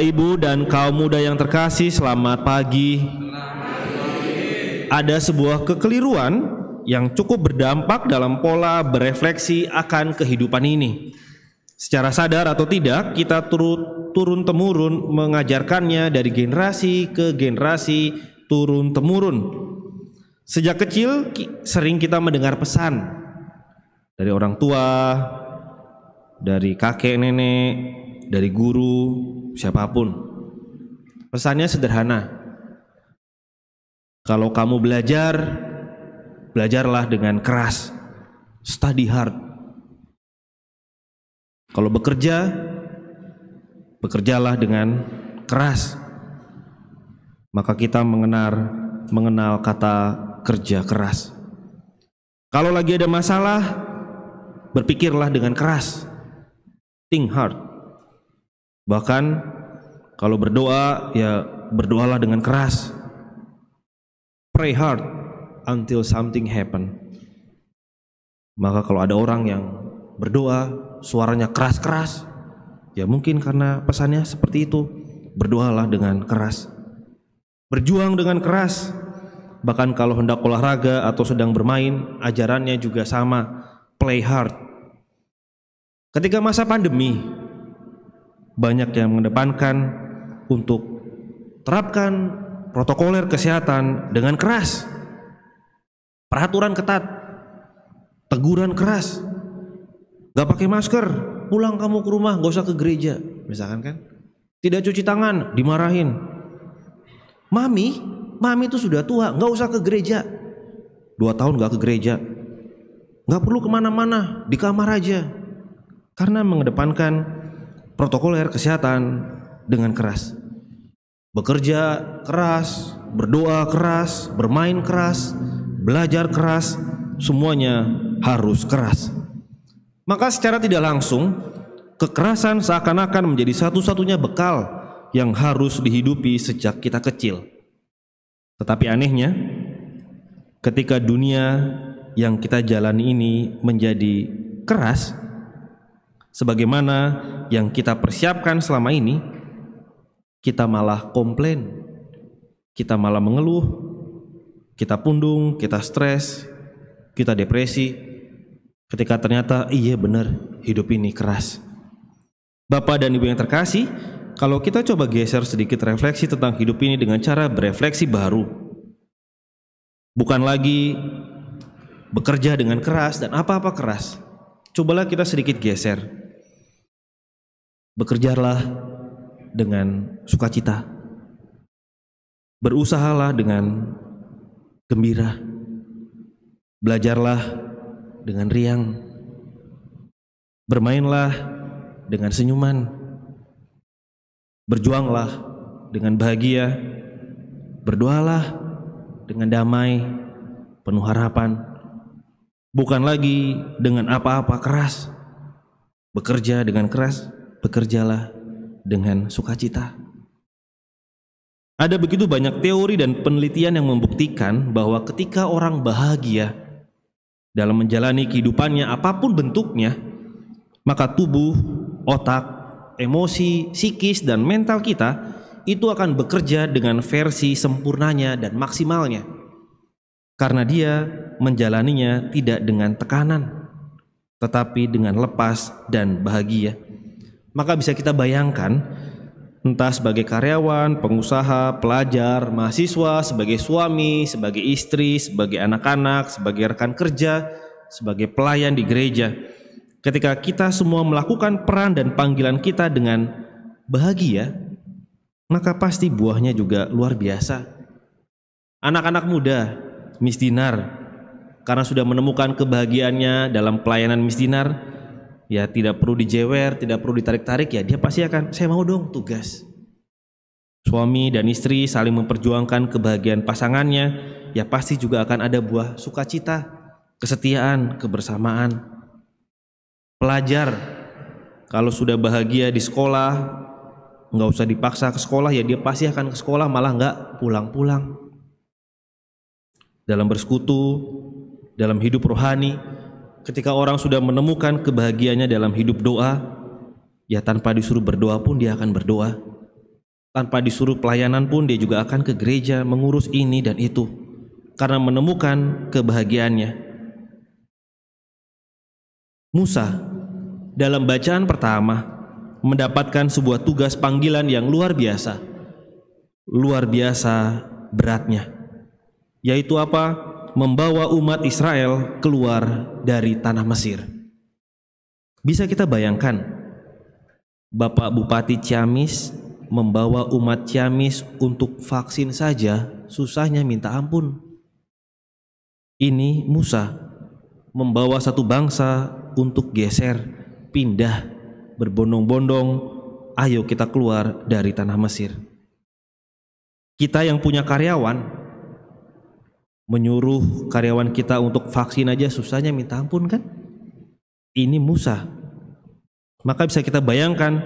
Bapak, Ibu, dan kaum muda yang terkasih, selamat pagi. Ada sebuah kekeliruan yang cukup berdampak dalam pola berefleksi akan kehidupan ini. Secara sadar atau tidak, kita turun-temurun mengajarkannya dari generasi ke generasi turun-temurun. Sejak kecil sering kita mendengar pesan dari orang tua, dari kakek nenek, dari guru, siapapun. Pesannya sederhana. Kalau kamu belajar, belajarlah dengan keras. Study hard. Kalau bekerja, bekerjalah dengan keras. Maka kita mengenal kata kerja keras. Kalau lagi ada masalah, berpikirlah dengan keras. Think hard. Bahkan kalau berdoa, ya berdoalah dengan keras. Pray hard until something happen. Maka kalau ada orang yang berdoa suaranya keras-keras, ya mungkin karena pesannya seperti itu. Berdoalah dengan keras. Berjuang dengan keras. Bahkan kalau hendak olahraga atau sedang bermain, ajarannya juga sama. Play hard. Ketika masa pandemi, banyak yang mengedepankan untuk terapkan protokoler kesehatan dengan keras. Peraturan ketat, teguran keras. Gak pakai masker, pulang kamu ke rumah, gak usah ke gereja, misalkan kan. Tidak cuci tangan, dimarahin. Mami itu sudah tua, gak usah ke gereja. 2 tahun gak ke gereja, gak perlu kemana-mana, di kamar aja. Karena mengedepankan protokoler kesehatan dengan keras. Bekerja keras, berdoa keras, bermain keras, belajar keras, semuanya harus keras. Maka secara tidak langsung, kekerasan seakan-akan menjadi satu-satunya bekal yang harus dihidupi sejak kita kecil. Tetapi anehnya, ketika dunia yang kita jalani ini menjadi keras, sebagaimana yang kita persiapkan selama ini, kita malah komplain, kita malah mengeluh, kita pundung, kita stres, kita depresi, ketika ternyata iya benar hidup ini keras. Bapak dan Ibu yang terkasih, kalau kita coba geser sedikit refleksi tentang hidup ini dengan cara berefleksi baru, bukan lagi bekerja dengan keras dan apa-apa keras. Cobalah kita sedikit geser. Bekerjalah dengan sukacita. Berusahalah dengan gembira. Belajarlah dengan riang. Bermainlah dengan senyuman. Berjuanglah dengan bahagia. Berdoalah dengan damai, penuh harapan. Bukan lagi dengan apa-apa keras. Bekerja dengan keras. Bekerjalah dengan sukacita. Ada begitu banyak teori dan penelitian yang membuktikan bahwa ketika orang bahagia dalam menjalani kehidupannya apapun bentuknya, maka tubuh, otak, emosi, psikis, dan mental kita itu akan bekerja dengan versi sempurnanya dan maksimalnya. Karena dia menjalaninya tidak dengan tekanan, tetapi dengan lepas dan bahagia. Maka bisa kita bayangkan, entah sebagai karyawan, pengusaha, pelajar, mahasiswa, sebagai suami, sebagai istri, sebagai anak-anak, sebagai rekan kerja, sebagai pelayan di gereja. Ketika kita semua melakukan peran dan panggilan kita dengan bahagia, maka pasti buahnya juga luar biasa. Anak-anak muda, misdinar, karena sudah menemukan kebahagiaannya dalam pelayanan misdinar, ya tidak perlu dijewer, tidak perlu ditarik-tarik, ya dia pasti akan, saya mau dong tugas. Suami dan istri saling memperjuangkan kebahagiaan pasangannya, ya pasti juga akan ada buah sukacita, kesetiaan, kebersamaan. Pelajar, kalau sudah bahagia di sekolah, nggak usah dipaksa ke sekolah, ya dia pasti akan ke sekolah, malah nggak pulang-pulang. Dalam bersekutu, dalam hidup rohani, ketika orang sudah menemukan kebahagiaannya dalam hidup doa, ya tanpa disuruh berdoa pun dia akan berdoa. Tanpa disuruh pelayanan pun dia juga akan ke gereja mengurus ini dan itu karena menemukan kebahagiaannya. Musa dalam bacaan pertama mendapatkan sebuah tugas panggilan yang luar biasa beratnya, yaitu apa? Membawa umat Israel keluar dari tanah Mesir. Bisa kita bayangkan Bapak Bupati Ciamis membawa umat Ciamis untuk vaksin saja susahnya minta ampun. Ini Musa membawa satu bangsa untuk geser, pindah, berbondong-bondong, ayo kita keluar dari tanah Mesir. Kita yang punya karyawan, menyuruh karyawan kita untuk vaksin aja susahnya minta ampun kan? Ini Musa. Maka bisa kita bayangkan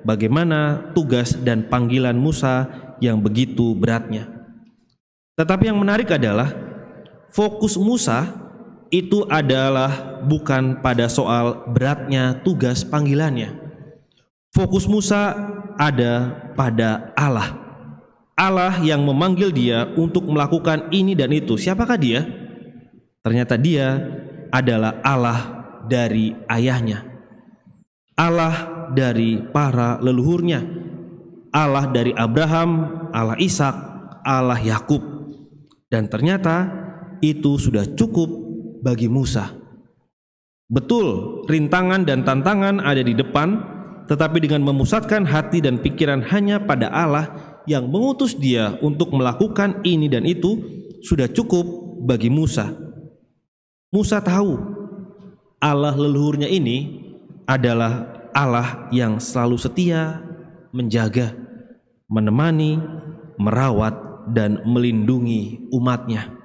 bagaimana tugas dan panggilan Musa yang begitu beratnya. Tetapi yang menarik adalah fokus Musa itu adalah bukan pada soal beratnya tugas panggilannya. Fokus Musa ada pada Allah. Allah yang memanggil dia untuk melakukan ini dan itu. Siapakah dia? Ternyata dia adalah Allah dari ayahnya, Allah dari para leluhurnya, Allah dari Abraham, Allah Ishak, Allah Yakub. Dan ternyata itu sudah cukup bagi Musa. Betul, rintangan dan tantangan ada di depan, tetapi dengan memusatkan hati dan pikiran hanya pada Allah yang mengutus dia untuk melakukan ini dan itu, sudah cukup bagi Musa. Musa tahu Allah leluhurnya ini adalah Allah yang selalu setia, menjaga, menemani, merawat, dan melindungi umatnya.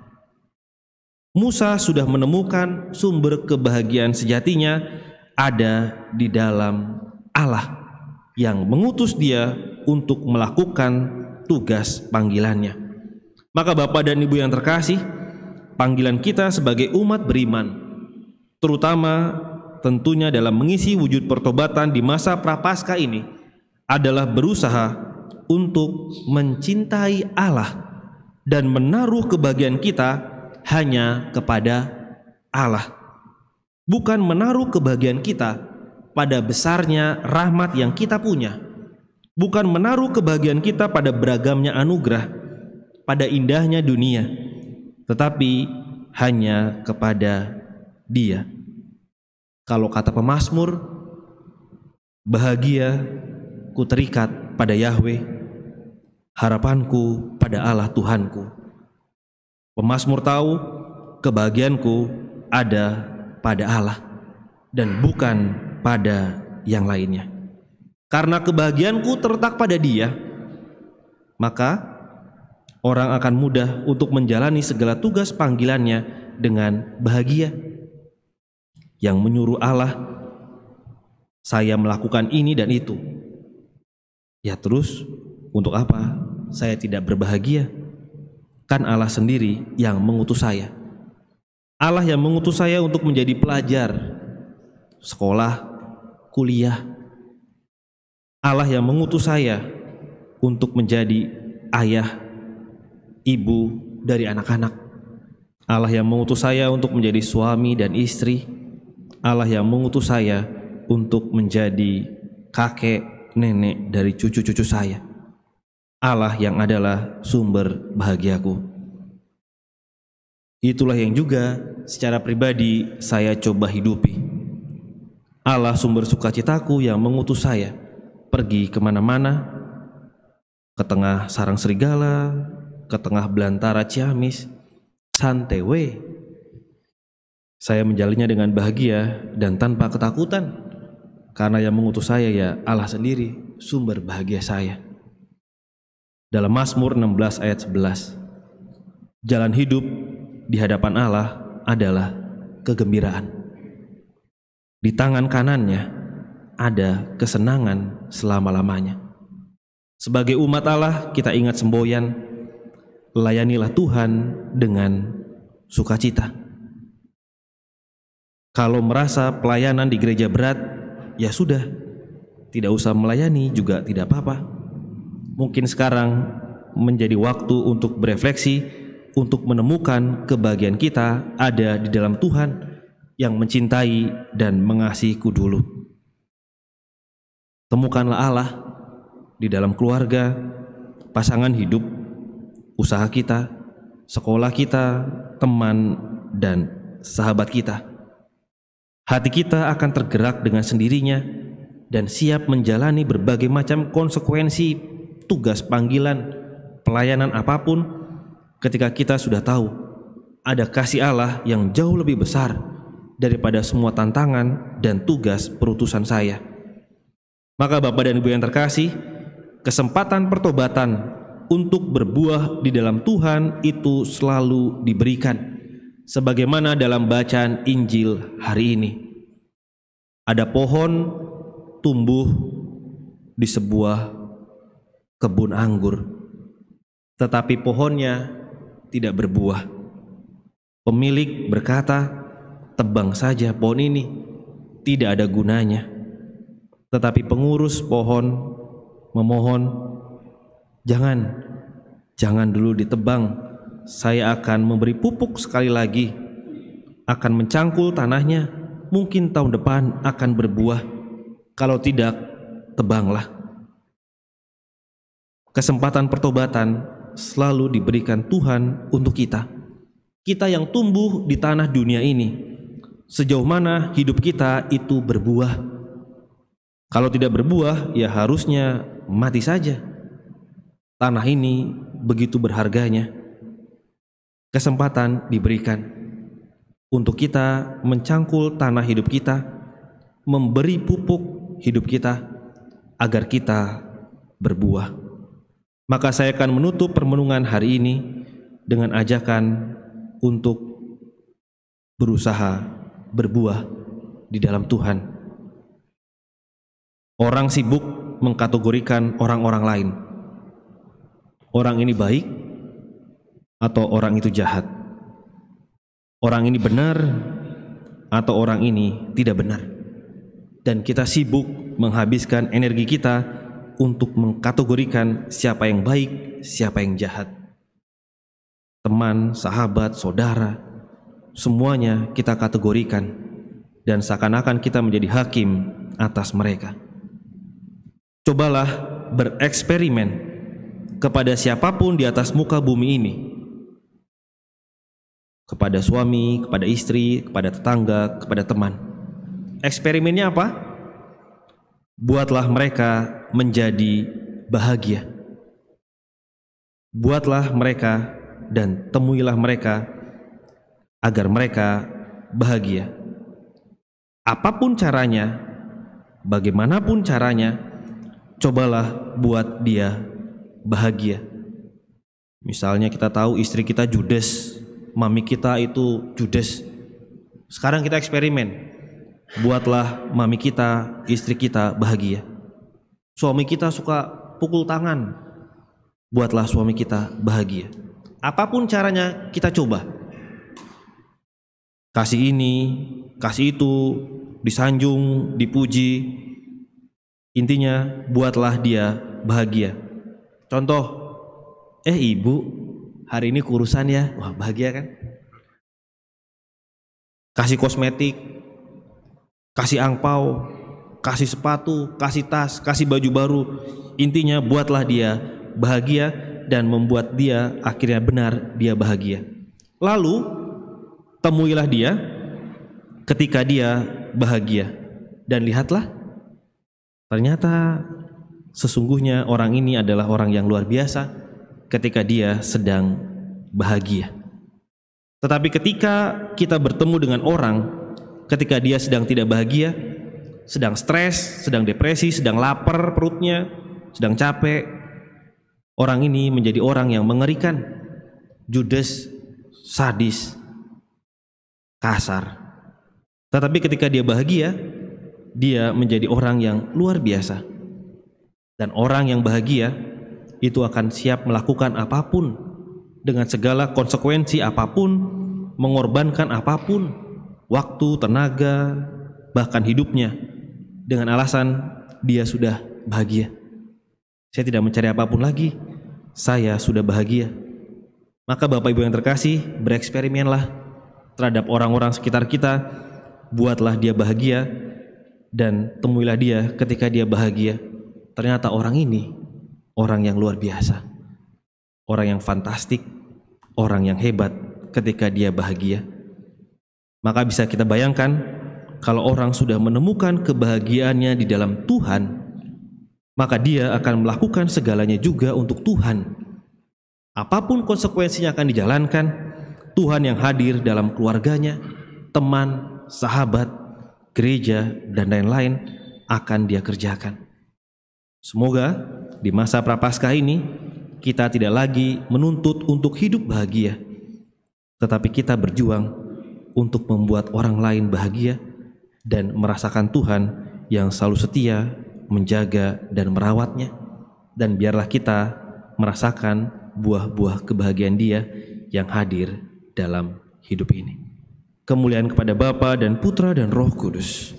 Musa sudah menemukan sumber kebahagiaan sejatinya ada di dalam Allah yang mengutus dia untuk melakukan tugas panggilannya. Maka Bapak dan Ibu yang terkasih, panggilan kita sebagai umat beriman, terutama tentunya dalam mengisi wujud pertobatan di masa prapaskah ini, adalah berusaha untuk mencintai Allah dan menaruh kebahagiaan kita hanya kepada Allah, bukan menaruh kebahagiaan kita pada besarnya rahmat yang kita punya, bukan menaruh kebahagiaan kita pada beragamnya anugerah, pada indahnya dunia, tetapi hanya kepada Dia. Kalau kata pemazmur, bahagia ku terikat pada Yahweh, harapanku pada Allah Tuhanku. Pemazmur tahu kebahagiaanku ada pada Allah dan bukan pada yang lainnya. Karena kebahagiaanku terletak pada Dia, maka orang akan mudah untuk menjalani segala tugas panggilannya dengan bahagia. Yang menyuruh Allah, saya melakukan ini dan itu. Ya terus, untuk apa saya tidak berbahagia? Kan Allah sendiri yang mengutus saya. Allah yang mengutus saya untuk menjadi pelajar, sekolah, kuliah. Allah yang mengutus saya untuk menjadi ayah, ibu dari anak-anak. Allah yang mengutus saya untuk menjadi suami dan istri. Allah yang mengutus saya untuk menjadi kakek, nenek dari cucu-cucu saya. Allah yang adalah sumber bahagiaku. Itulah yang juga secara pribadi saya coba hidupi. Allah sumber sukacitaku yang mengutus saya pergi kemana-mana, ke tengah sarang serigala, ke tengah belantara Ciamis, santai we. Saya menjalannya dengan bahagia dan tanpa ketakutan, karena yang mengutus saya ya Allah sendiri, sumber bahagia saya. Dalam Mazmur 16 ayat 11, jalan hidup di hadapan Allah adalah kegembiraan. Di tangan kanannya ada kesenangan selama-lamanya. Sebagai umat Allah, kita ingat semboyan, layanilah Tuhan dengan sukacita. Kalau merasa pelayanan di gereja berat, ya sudah, tidak usah melayani juga tidak apa-apa. Mungkin sekarang menjadi waktu untuk berefleksi, untuk menemukan kebahagiaan kita ada di dalam Tuhan yang mencintai dan mengasihiku dulu. Temukanlah Allah di dalam keluarga, pasangan hidup, usaha kita, sekolah kita, teman, dan sahabat kita. Hati kita akan tergerak dengan sendirinya dan siap menjalani berbagai macam konsekuensi tugas panggilan, pelayanan apapun ketika kita sudah tahu ada kasih Allah yang jauh lebih besar daripada semua tantangan dan tugas perutusan saya. Maka Bapak dan Ibu yang terkasih, kesempatan pertobatan untuk berbuah di dalam Tuhan itu selalu diberikan. Sebagaimana dalam bacaan Injil hari ini, ada pohon tumbuh di sebuah kebun anggur, tetapi pohonnya tidak berbuah. Pemilik berkata, "Tebang saja pohon ini, tidak ada gunanya." Tetapi pengurus pohon memohon, Jangan dulu ditebang. Saya akan memberi pupuk sekali lagi, akan mencangkul tanahnya, mungkin tahun depan akan berbuah. Kalau tidak, tebanglah." Kesempatan pertobatan selalu diberikan Tuhan untuk kita. Kita yang tumbuh di tanah dunia ini, sejauh mana hidup kita itu berbuah. Kalau tidak berbuah, ya harusnya mati saja. Tanah ini begitu berharganya. Kesempatan diberikan untuk kita mencangkul tanah hidup kita, memberi pupuk hidup kita agar kita berbuah. Maka saya akan menutup permenungan hari ini dengan ajakan untuk berusaha berbuah di dalam Tuhan. Orang sibuk mengkategorikan orang-orang lain. Orang ini baik atau orang itu jahat. Orang ini benar atau orang ini tidak benar. Dan kita sibuk menghabiskan energi kita untuk mengkategorikan siapa yang baik, siapa yang jahat. Teman, sahabat, saudara, semuanya kita kategorikan dan seakan-akan kita menjadi hakim atas mereka. Cobalah bereksperimen kepada siapapun di atas muka bumi ini, kepada suami, kepada istri, kepada tetangga, kepada teman. Eksperimennya apa? Buatlah mereka menjadi bahagia. Buatlah mereka dan temuilah mereka agar mereka bahagia. Apapun caranya, bagaimanapun caranya, cobalah buat dia bahagia. Misalnya kita tahu istri kita judes, mami kita itu judes. Sekarang kita eksperimen. Buatlah mami kita, istri kita bahagia. Suami kita suka pukul tangan. Buatlah suami kita bahagia. Apapun caranya kita coba. Kasih ini, kasih itu, disanjung, dipuji. Intinya buatlah dia bahagia. Contoh, ibu, hari ini kurusan ya, wah bahagia kan? Kasih kosmetik, kasih angpau, kasih sepatu, kasih tas, kasih baju baru. Intinya buatlah dia bahagia dan membuat dia akhirnya benar dia bahagia. Lalu temuilah dia ketika dia bahagia dan lihatlah, ternyata sesungguhnya orang ini adalah orang yang luar biasa ketika dia sedang bahagia. Tetapi ketika kita bertemu dengan orang ketika dia sedang tidak bahagia, sedang stres, sedang depresi, sedang lapar perutnya, sedang capek, orang ini menjadi orang yang mengerikan, judes, sadis, kasar. Tetapi ketika dia bahagia, dia menjadi orang yang luar biasa. Dan orang yang bahagia itu akan siap melakukan apapun dengan segala konsekuensi apapun, mengorbankan apapun, waktu, tenaga, bahkan hidupnya, dengan alasan dia sudah bahagia. Saya tidak mencari apapun lagi. Saya sudah bahagia. Maka Bapak Ibu yang terkasih, bereksperimenlah terhadap orang-orang sekitar kita. Buatlah dia bahagia dan temuilah dia ketika dia bahagia. Ternyata orang ini orang yang luar biasa, orang yang fantastik, orang yang hebat ketika dia bahagia. Maka bisa kita bayangkan kalau orang sudah menemukan kebahagiaannya di dalam Tuhan, maka dia akan melakukan segalanya juga untuk Tuhan. Apapun konsekuensinya akan dijalankan. Tuhan yang hadir dalam keluarganya, teman, sahabat, gereja, dan lain-lain akan dia kerjakan. Semoga di masa Prapaskah ini kita tidak lagi menuntut untuk hidup bahagia, tetapi kita berjuang untuk membuat orang lain bahagia dan merasakan Tuhan yang selalu setia menjaga dan merawatnya. Dan biarlah kita merasakan buah-buah kebahagiaan Dia yang hadir dalam hidup ini. Kemuliaan kepada Bapa dan Putra dan Roh Kudus.